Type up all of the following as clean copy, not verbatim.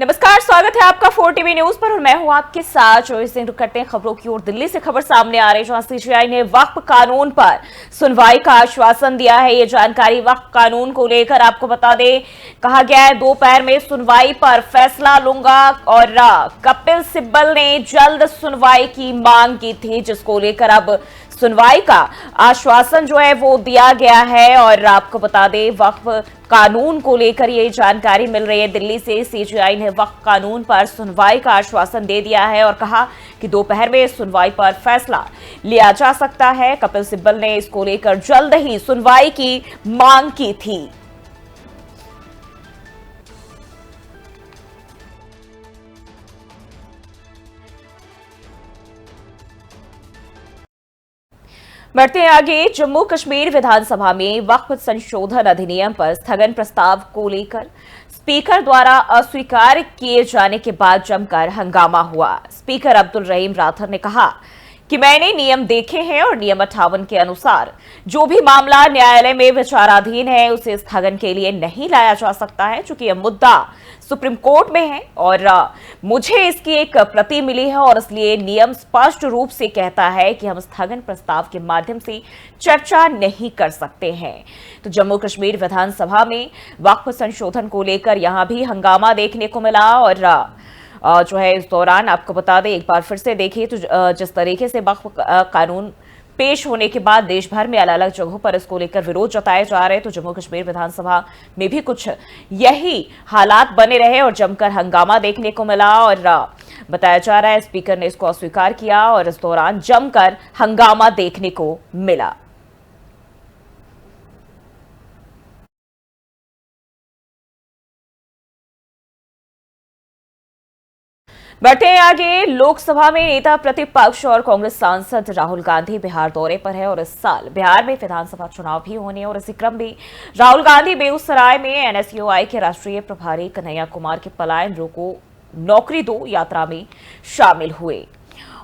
नमस्कार, स्वागत है आपका 4 टीवी न्यूज पर और मैं हूं आपके साथ। जो इस दिन रुक करते हैं खबरों की ओर। दिल्ली से खबर सामने आ रही है, जहां सीजेआई ने वक्फ कानून पर सुनवाई का आश्वासन दिया है। ये जानकारी वक्फ कानून को लेकर आपको बता दें, कहा गया है दोपहर में सुनवाई पर फैसला लूंगा। और कपिल सिब्बल ने जल्द सुनवाई की मांग की थी, जिसको लेकर अब सुनवाई का आश्वासन जो है वो दिया गया है। और आपको बता दें, वक्फ कानून को लेकर ये जानकारी मिल रही है। दिल्ली से सीजेआई ने वक्फ कानून पर सुनवाई का आश्वासन दे दिया है और कहा कि दोपहर में सुनवाई पर फैसला लिया जा सकता है। कपिल सिब्बल ने इसको लेकर जल्द ही सुनवाई की मांग की थी। बढ़ते हैं आगे। जम्मू कश्मीर विधानसभा में वक्फ संशोधन अधिनियम पर स्थगन प्रस्ताव को लेकर स्पीकर द्वारा अस्वीकार किए जाने के बाद जमकर हंगामा हुआ। स्पीकर अब्दुल रहीम राठौर ने कहा कि मैंने नियम देखे हैं और नियम 58 के अनुसार जो भी मामला न्यायालय में विचाराधीन है उसे स्थगन के लिए नहीं लाया जा सकता है, चूंकि यह मुद्दा सुप्रीम कोर्ट में है और मुझे इसकी एक प्रति मिली है और इसलिए नियम स्पष्ट रूप से कहता है कि हम स्थगन प्रस्ताव के माध्यम से चर्चा नहीं कर सकते हैं। तो जम्मू कश्मीर विधानसभा में वक्फ संशोधन को लेकर यहां भी हंगामा देखने को मिला। और जो है इस दौरान आपको बता दें, एक बार फिर से देखिए तो जिस तरीके से वक्फ कानून पेश होने के बाद देश भर में अलग अलग जगहों पर इसको लेकर विरोध जताए जा रहे हैं, तो जम्मू कश्मीर विधानसभा में भी कुछ यही हालात बने रहे और जमकर हंगामा देखने को मिला। और बताया जा रहा है स्पीकर ने इसको अस्वीकार किया और इस दौरान जमकर हंगामा देखने को मिला। बढ़ते हैं आगे। लोकसभा में नेता प्रतिपक्ष और कांग्रेस सांसद राहुल गांधी बिहार दौरे पर है और इस साल बिहार में विधानसभा चुनाव भी होने और इसी क्रम में राहुल गांधी बेगूसराय में एनएसयूआई के राष्ट्रीय प्रभारी कन्हैया कुमार के पलायन रोको नौकरी दो यात्रा में शामिल हुए।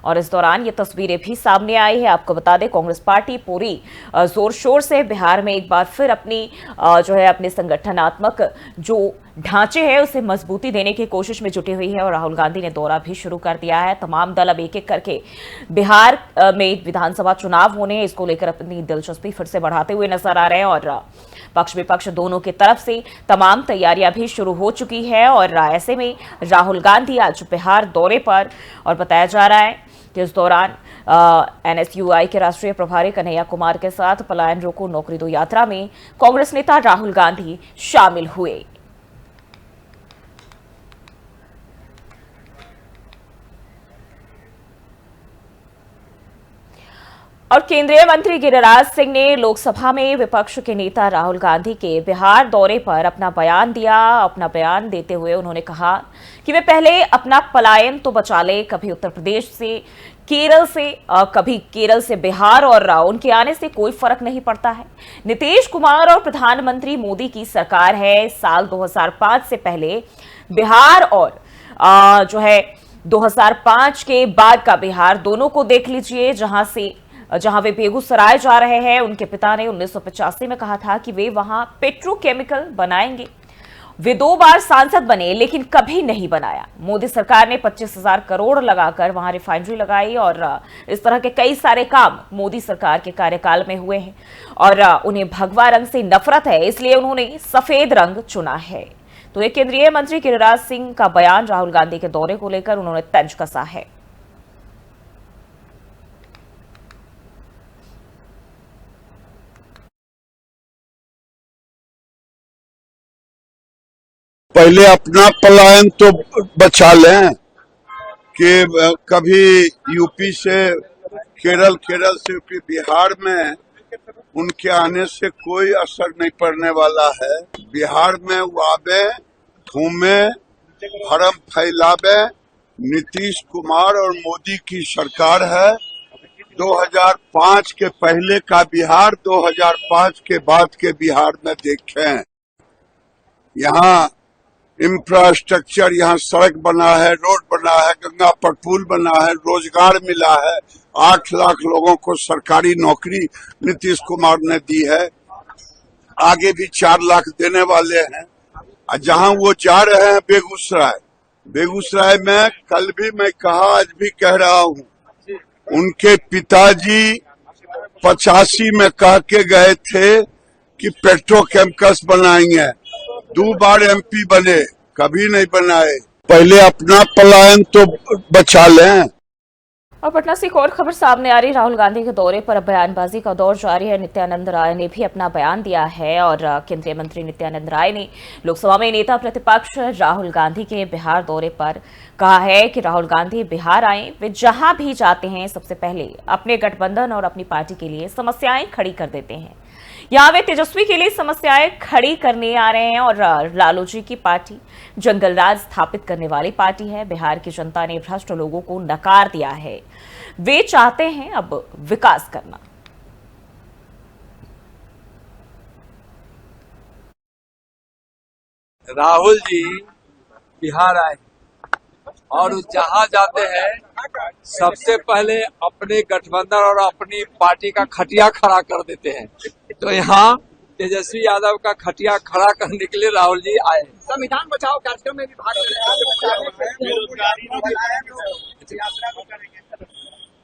और इस दौरान ये तस्वीरें भी सामने आई है। आपको बता दें, कांग्रेस पार्टी पूरी जोर शोर से बिहार में एक बार फिर अपने संगठनात्मक जो ढांचे हैं उसे मजबूती देने की कोशिश में जुटी हुई है और राहुल गांधी ने दौरा भी शुरू कर दिया है। तमाम दल अब एक एक करके बिहार में विधानसभा चुनाव होने इसको लेकर अपनी दिलचस्पी फिर से बढ़ाते हुए नजर आ रहे हैं और पक्ष विपक्ष दोनों की तरफ से तमाम तैयारियां भी शुरू हो चुकी है। और ऐसे में राहुल गांधी आज बिहार दौरे पर और बताया जा रहा है कि इस दौरान एनएसयूआई के राष्ट्रीय प्रभारी कन्हैया कुमार के साथ पलायन रोको नौकरी दो यात्रा में कांग्रेस नेता राहुल गांधी शामिल हुए। और केंद्रीय मंत्री गिरिराज सिंह ने लोकसभा में विपक्ष के नेता राहुल गांधी के बिहार दौरे पर अपना बयान दिया। अपना बयान देते हुए उन्होंने कहा कि वे पहले अपना पलायन तो बचा ले, कभी उत्तर प्रदेश से केरल से कभी केरल से बिहार और उनके आने से कोई फर्क नहीं पड़ता है। नीतीश कुमार और प्रधानमंत्री मोदी की सरकार है। साल 2005 से पहले बिहार और 2005 के बाद का बिहार दोनों को देख लीजिए। जहां वे बेगूसराय जा रहे हैं, उनके पिता ने 1985 में कहा था कि वे वहां पेट्रोकेमिकल बनाएंगे। वे 2 बार सांसद बने लेकिन कभी नहीं बनाया। मोदी सरकार ने 25,000 करोड़ लगाकर वहां रिफाइनरी लगाई और इस तरह के कई सारे काम मोदी सरकार के कार्यकाल में हुए हैं और उन्हें भगवा रंग से नफरत है, इसलिए उन्होंने सफेद रंग चुना है। तो ये केंद्रीय मंत्री गिरिराज सिंह का बयान राहुल गांधी के दौरे को लेकर उन्होंने तंज कसा है। पहले अपना पलायन तो बचा लें कि कभी यूपी से केरल, केरल से यूपी, बिहार में उनके आने से कोई असर नहीं पड़ने वाला है। बिहार में वो आवे, घूमे, भरम फैलावे। नीतीश कुमार और मोदी की सरकार है। 2005 के पहले का बिहार, 2005 के बाद के बिहार में देखें। यहाँ इंफ्रास्ट्रक्चर, यहाँ सड़क बना है, रोड बना है, गंगा पर पुल बना है, रोजगार मिला है। 8 लाख लोगों को सरकारी नौकरी नीतीश कुमार ने दी है। आगे भी 4 लाख देने वाले हैं। जहां वो जा रहे हैं बेगूसराय, बेगूसराय में कल भी मैं कहा, आज भी कह रहा हूँ, उनके पिताजी 85 में कह के गए थे कि पेट्रोकेमिकल्स बनाएंगे। 2 बार एमपी बने, कभी नहीं बनाए। पहले अपना पलायन तो बचा लें। और पटना से एक और खबर सामने आ रही। राहुल गांधी के दौरे पर अब बयानबाजी का दौर जारी है। नित्यानंद राय ने भी अपना बयान दिया है और केंद्रीय मंत्री नित्यानंद राय ने लोकसभा में नेता प्रतिपक्ष राहुल गांधी के बिहार दौरे पर कहा है कि राहुल गांधी बिहार आए, वे जहां भी जाते हैं सबसे पहले अपने गठबंधन और अपनी पार्टी के लिए समस्याएं खड़ी कर देते हैं। यहाँ वे तेजस्वी के लिए समस्याएं खड़ी करने आ रहे हैं और लालू जी की पार्टी जंगल राज स्थापित करने वाली पार्टी है। बिहार की जनता ने भ्रष्ट लोगों को नकार दिया है, वे चाहते हैं अब विकास करना। राहुल जी बिहार आए और जहां जाते हैं सबसे पहले अपने गठबंधन और अपनी पार्टी का खटिया खड़ा कर देते हैं। तो यहाँ तेजस्वी यादव का खटिया खड़ा करने के लिए राहुल जी आए। संविधान बचाओ कार्यक्रम में भी भाग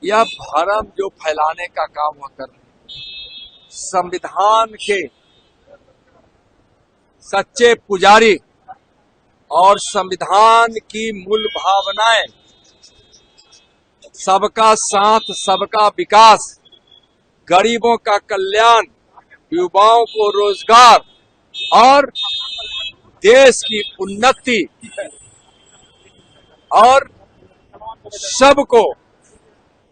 यह भरम जो फैलाने का काम वह कर रहे हैं। संविधान के सच्चे पुजारी और संविधान की मूल भावनाएं सबका साथ, सबका विकास, गरीबों का कल्याण, युवाओं को रोजगार और देश की उन्नति और सबको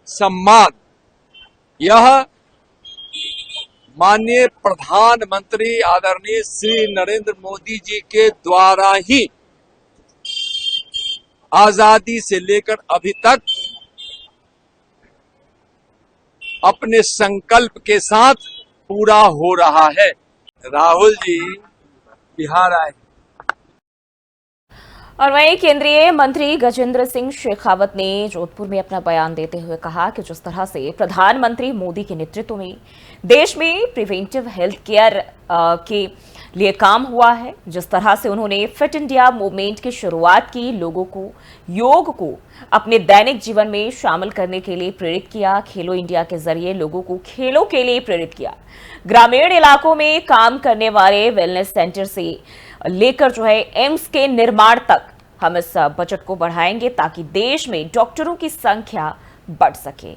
सम्मान, यह माननीय प्रधानमंत्री आदरणीय श्री नरेंद्र मोदी जी के द्वारा ही आजादी से लेकर अभी तक अपने संकल्प के साथ पूरा हो रहा है। राहुल जी बिहार आए। और वहीं केंद्रीय मंत्री गजेंद्र सिंह शेखावत ने जोधपुर में अपना बयान देते हुए कहा कि जिस तरह से प्रधानमंत्री मोदी के नेतृत्व में देश में प्रिवेंटिव हेल्थ केयर के लिए काम हुआ है, जिस तरह से उन्होंने फिट इंडिया मूवमेंट की शुरुआत की, लोगों को योग को अपने दैनिक जीवन में शामिल करने के लिए प्रेरित किया, खेलो इंडिया के जरिए लोगों को खेलों के लिए प्रेरित किया, ग्रामीण इलाकों में काम करने वाले वेलनेस सेंटर से लेकर जो है एम्स के निर्माण तक हम इस बजट को बढ़ाएंगे ताकि देश में डॉक्टरों की संख्या बढ़ सके।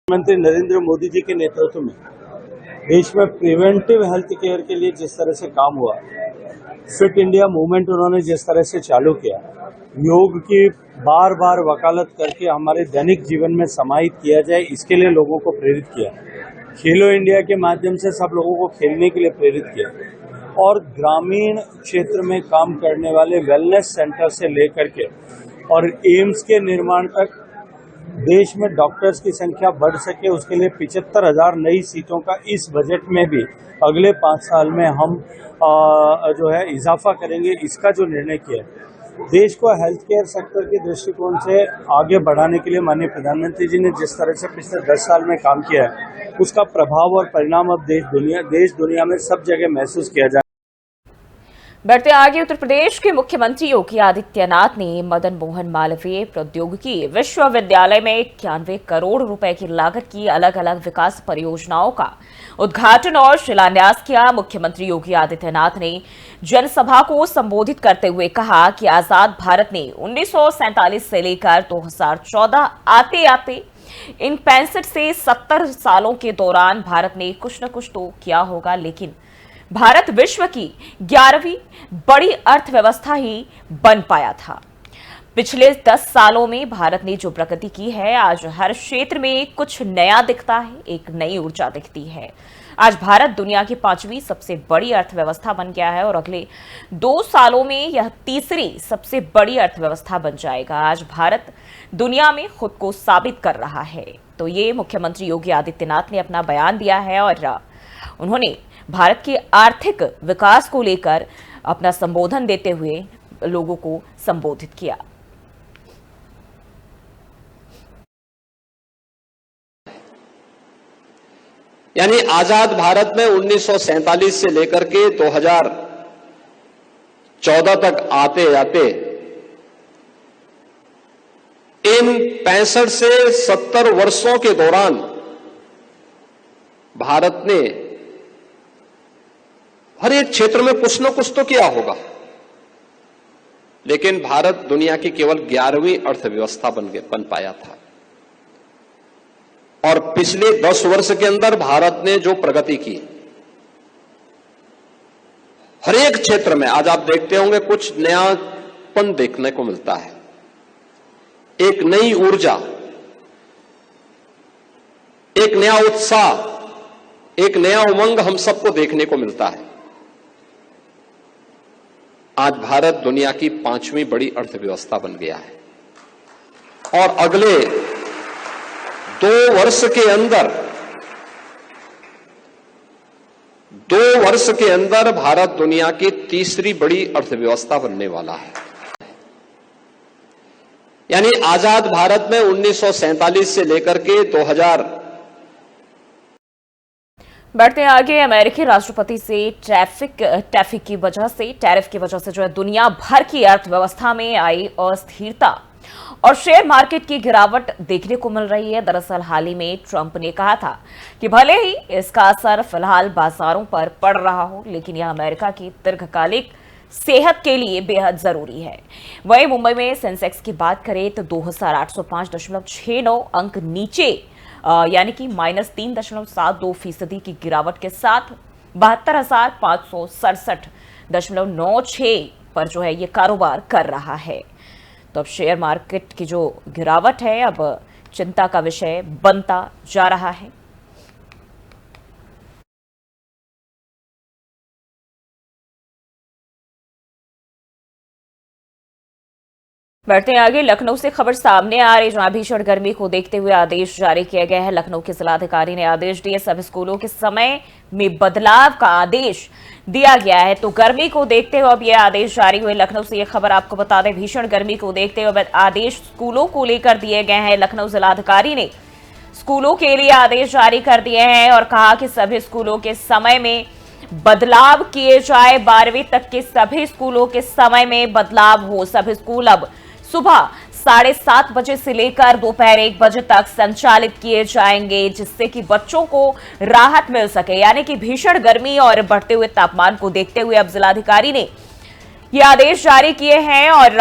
प्रधानमंत्री नरेंद्र मोदी जी के नेतृत्व में देश में प्रिवेंटिव हेल्थ केयर के लिए जिस तरह से काम हुआ, फिट इंडिया मूवमेंट उन्होंने जिस तरह से चालू किया, योग की बार बार वकालत करके हमारे दैनिक जीवन में समाहित किया जाए, इसके लिए लोगों को प्रेरित किया। खेलो इंडिया के माध्यम से सब लोगों को खेलने के लिए प्रेरित किया और ग्रामीण क्षेत्र में काम करने वाले वेलनेस सेंटर से लेकर के और एम्स के निर्माण तक देश में डॉक्टर्स की संख्या बढ़ सके, उसके लिए 75,000 नई सीटों का इस बजट में भी अगले 5 साल में हम जो है इजाफा करेंगे। इसका जो निर्णय किया है, देश को हेल्थ केयर सेक्टर के दृष्टिकोण से आगे बढ़ाने के लिए माननीय प्रधानमंत्री जी ने जिस तरह से पिछले 10 साल में काम किया है, उसका प्रभाव और परिणाम अब देश दुनिया में सब जगह महसूस किया जा। बढ़ते आगे, उत्तर प्रदेश के मुख्यमंत्री योगी आदित्यनाथ ने मदन मोहन मालवीय प्रौद्योगिकी विश्वविद्यालय में 91 करोड़ रुपए की लागत की अलग अलग विकास परियोजनाओं का उद्घाटन और शिलान्यास किया। मुख्यमंत्री योगी आदित्यनाथ ने जनसभा को संबोधित करते हुए कहा कि आजाद भारत ने 1947 से लेकर 2014 आते आते इन 65 से 70 सालों के दौरान भारत ने कुछ न कुछ तो किया होगा, लेकिन भारत विश्व की 11वीं बड़ी अर्थव्यवस्था ही बन पाया था। पिछले 10 सालों में भारत ने जो प्रगति की है, आज हर क्षेत्र में कुछ नया दिखता है, एक नई ऊर्जा दिखती है। आज भारत दुनिया की 5वीं सबसे बड़ी अर्थव्यवस्था बन गया है और अगले 2 सालों में यह तीसरी सबसे बड़ी अर्थव्यवस्था बन जाएगा। आज भारत दुनिया में खुद को साबित कर रहा है। तो ये मुख्यमंत्री योगी आदित्यनाथ ने अपना बयान दिया है और उन्होंने भारत के आर्थिक विकास को लेकर अपना संबोधन देते हुए लोगों को संबोधित किया। यानी आजाद भारत में 1947 से लेकर के 14 तक आते आते इन 65 से 70 वर्षों के दौरान भारत ने हर एक क्षेत्र में कुछ न कुछ तो किया होगा, लेकिन भारत दुनिया की केवल 11वीं अर्थव्यवस्था बन पाया था। और पिछले 10 वर्ष के अंदर भारत ने जो प्रगति की, हर एक क्षेत्र में आज आप देखते होंगे कुछ नयापन देखने को मिलता है, एक नई ऊर्जा, एक नया उत्साह, एक नया उमंग हम सबको देखने को मिलता है। आज भारत दुनिया की 5वीं बड़ी अर्थव्यवस्था बन गया है और अगले 2 वर्ष के अंदर भारत दुनिया की 3री बड़ी अर्थव्यवस्था बनने वाला है। यानी आजाद भारत में 1947 से लेकर के 2000। बढ़ते हैं आगे। अमेरिकी राष्ट्रपति से टैरिफ की वजह से जो है दुनिया भर की अर्थव्यवस्था में आई अस्थिरता और शेयर मार्केट की गिरावट देखने को मिल रही है। दरअसल हाल ही में ट्रंप ने कहा था कि भले ही इसका असर फिलहाल बाजारों पर पड़ रहा हो, लेकिन यह अमेरिका की दीर्घकालिक सेहत के लिए बेहद जरूरी है। वहीं मुंबई में सेंसेक्स की बात करें तो 2805.69 अंक नीचे यानी कि -3.72% की गिरावट के साथ 72,567.96 पर जो है ये कारोबार कर रहा है। तो अब शेयर मार्केट की जो गिरावट है अब चिंता का विषय बनता जा रहा है। बढ़ते हैं आगे। लखनऊ से खबर सामने आ रही, जहां भीषण गर्मी को देखते हुए आदेश जारी किए गए हैं। लखनऊ के जिलाधिकारी ने आदेश दिए, सभी स्कूलों के समय में बदलाव का आदेश दिया गया है। तो गर्मी को देखते हुए अब यह आदेश जारी हुए। लखनऊ से यह खबर आपको बता दें, भीषण गर्मी को देखते हुए आदेश स्कूलों को लेकर दिए गए हैं। लखनऊ जिलाधिकारी ने स्कूलों के लिए आदेश जारी कर दिए हैं और कहा कि सभी स्कूलों के समय में बदलाव किए जाए। 12वीं तक के सभी स्कूलों के समय में बदलाव हो। सभी स्कूल अब सुबह 7:30 बजे से लेकर दोपहर 1 बजे तक संचालित किए जाएंगे, जिससे कि बच्चों को राहत मिल सके। यानी कि भीषण गर्मी और बढ़ते हुए तापमान को देखते हुए अब जिलाधिकारी ने ये आदेश जारी किए हैं और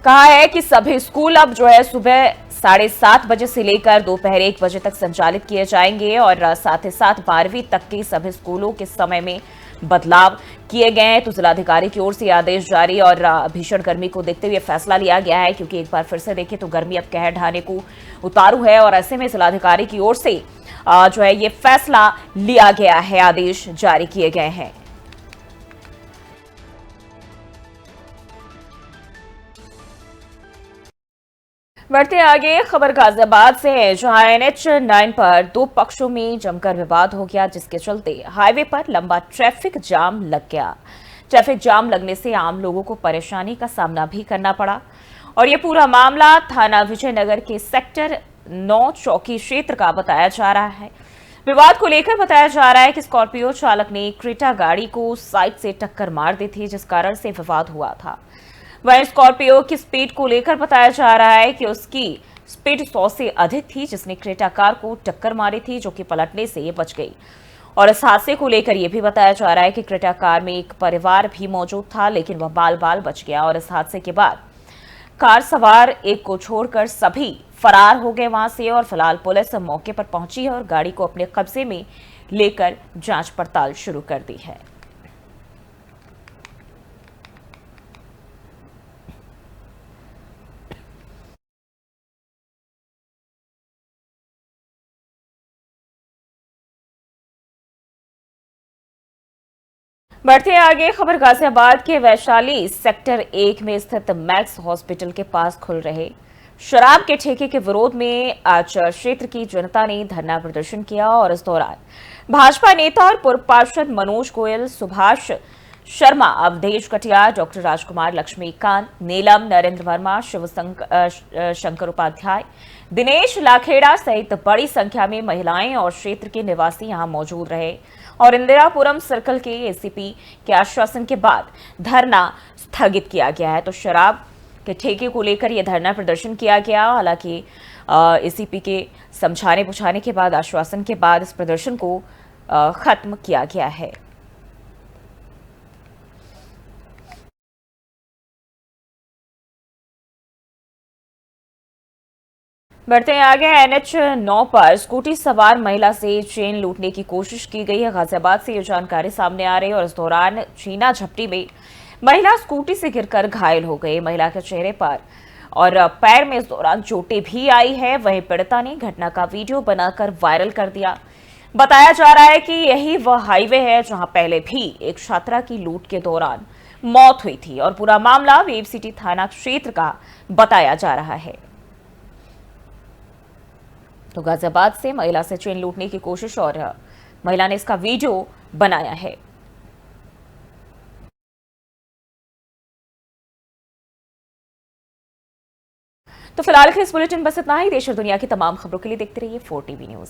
कहा है कि सभी स्कूल अब जो है सुबह 7:30 बजे से लेकर दोपहर 1 बजे तक संचालित किए जाएंगे और साथ ही साथ 12वीं तक के सभी स्कूलों के समय में बदलाव किए गए हैं। तो जिलाधिकारी की ओर से आदेश जारी और भीषण गर्मी को देखते हुए फैसला लिया गया है, क्योंकि एक बार फिर से देखें तो गर्मी अब कहर ढाने को उतारू है और ऐसे में जिलाधिकारी की ओर से जो है ये फैसला लिया गया है, आदेश जारी किए गए हैं। बढ़ते आगे। खबर गाजियाबाद से है, जहां NH9 पर 2 पक्षों में जमकर विवाद हो गया, जिसके चलते हाईवे पर लंबा ट्रैफिक जाम लग गया। ट्रैफिक जाम लगने से आम लोगों को परेशानी का सामना भी करना पड़ा और यह पूरा मामला थाना विजयनगर के सेक्टर 9 चौकी क्षेत्र का बताया जा रहा है। विवाद को लेकर बताया जा रहा है कि स्कॉर्पियो चालक ने क्रेटा गाड़ी को साइड से टक्कर मार दी थी, जिस कारण से विवाद हुआ था। वहीं स्कॉर्पियो की स्पीड को लेकर बताया जा रहा है कि उसकी स्पीड 100 से अधिक थी, जिसने क्रेटा कार को टक्कर मारी थी, जो कि पलटने से बच गई। और इस हादसे को लेकर यह भी बताया जा रहा है कि क्रेटा कार में एक परिवार भी मौजूद था, लेकिन वह बाल बाल बच गया और इस हादसे के बाद कार सवार एक को छोड़कर सभी फरार हो गए वहां से और फिलहाल पुलिस मौके पर पहुंची है और गाड़ी को अपने कब्जे में लेकर जांच पड़ताल शुरू कर दी है। बढ़ते आगे। खबर गाजियाबाद के वैशाली सेक्टर 1 में स्थित मैक्स हॉस्पिटल के पास खुल रहे शराब के ठेके के विरोध में आज क्षेत्र की जनता ने धरना प्रदर्शन किया और इस दौरान भाजपा नेता और पूर्व पार्षद मनोज गोयल, सुभाष शर्मा, अवधेश कटियार, डॉक्टर राजकुमार, लक्ष्मीकांत, नीलम, नरेंद्र वर्मा, शिव शंकर उपाध्याय, दिनेश लाखेड़ा सहित बड़ी संख्या में महिलाएं और क्षेत्र के निवासी यहां मौजूद रहे और इंदिरापुरम सर्कल के एसीपी के आश्वासन के बाद धरना स्थगित किया गया है। तो शराब के ठेके को लेकर यह धरना प्रदर्शन किया गया। हालांकि एसीपी के समझाने बुझाने के बाद, आश्वासन के बाद इस प्रदर्शन को खत्म किया गया है। बढ़ते हैं आगे। NH 9 पर स्कूटी सवार महिला से चेन लूटने की कोशिश की गई है। गाजियाबाद से ये जानकारी सामने आ रही है और इस दौरान चीना झपटी में महिला स्कूटी से गिरकर घायल हो गई। महिला के चेहरे पर और पैर में इस दौरान चोटें भी आई है। वहीं पीड़िता ने घटना का वीडियो बनाकर वायरल कर दिया। बताया जा रहा है कि यही वह हाईवे है जहां पहले भी एक छात्रा की लूट के दौरान मौत हुई थी और पूरा मामला वेव सिटी थाना क्षेत्र का बताया जा रहा है। तो गाजियाबाद से महिला से चेन लूटने की कोशिश और महिला ने इसका वीडियो बनाया है। तो फिलहाल के इस बुलेटिन बस इतना ही। देश और दुनिया की तमाम खबरों के लिए देखते रहिए 4 TV न्यूज।